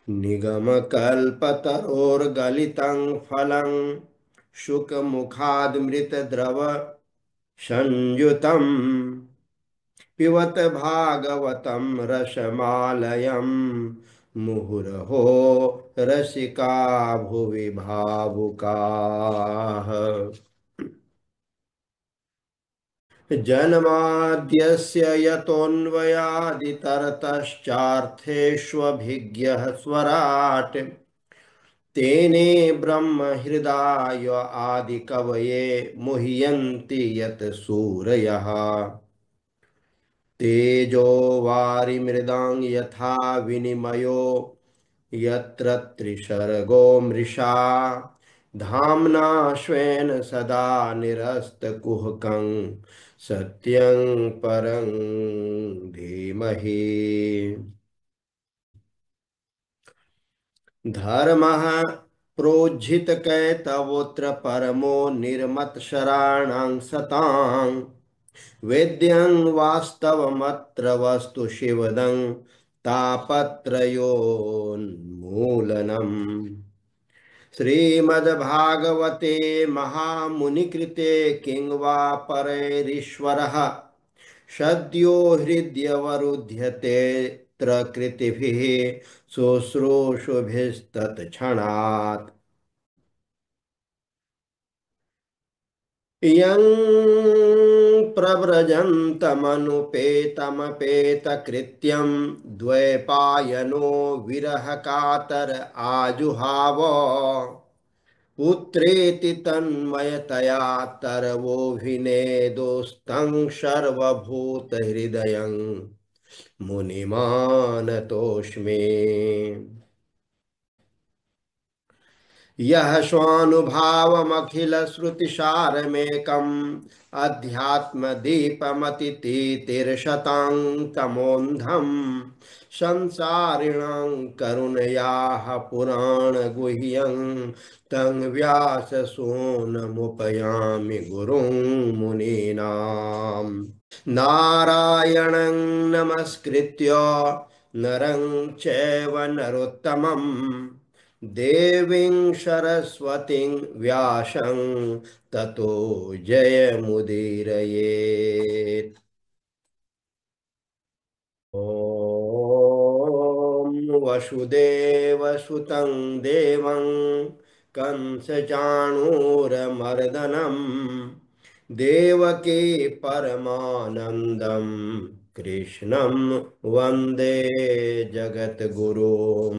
निगमकल्पतरोर्गलितं फलं शुकमुखादमृतद्रव संयुतम् पिबत भागवतं रसमालयं मुहुरहो रसिका भुवि भावुकाः। जन्माद्यस्य यतोऽन्वयादितरतश्चार्थेष्वभिज्ञः स्वराट् तेने ब्रह्महृदाय आदिकवये मुह्यन्ति यत् सूरयः। तेजो वारिमृदां यथा विनिमयो यत्र त्रिसर्गो मृषा धाम्ना स्वेन सदा निरस्तकुहकं सत्यं परं धीमहि। धर्मः प्रोज्झितकैतवोऽत्र परमो निर्मत्सराणां सतां वेद्यं वास्तवमत्र वस्तु शिवदं तापत्रयोन्मूलनम्। श्रीमद्भागवते महामुनिकृते किं वा परैरीश्वरः सद्यो हृद्यवरुध्यते कृतिभिः शुश्रूषुभिस्तत्क्षणात्। यं प्रव्रजन्तमनुपेतमपेतकृत्यं द्वैपायनो विरहकातर आजुहाव पुत्रेति तन्मयतया तरवोऽभिनेदोस्तं सर्वभूतहृदयं मुनिमानतोऽस्मि। यः स्वानुभावमखिलश्रुतिसारमेकम् अध्यात्मदीपमतितीतिर्षतां तमोऽन्धं संसारिणां करुणयाः पुराणगुह्यं तं व्याससूनमुपयामि गुरुं मुनीनाम्। नारायणं नमस्कृत्य नरं चैव नरोत्तमं देवीं सरस्वतीं व्यासं ततो जयमुदीरयेत्। ॐ वसुदेवसुतं देवं कंसचाणूरमर्दनं देवकी परमानन्दं कृष्णं वन्दे जगद्गुरुम्।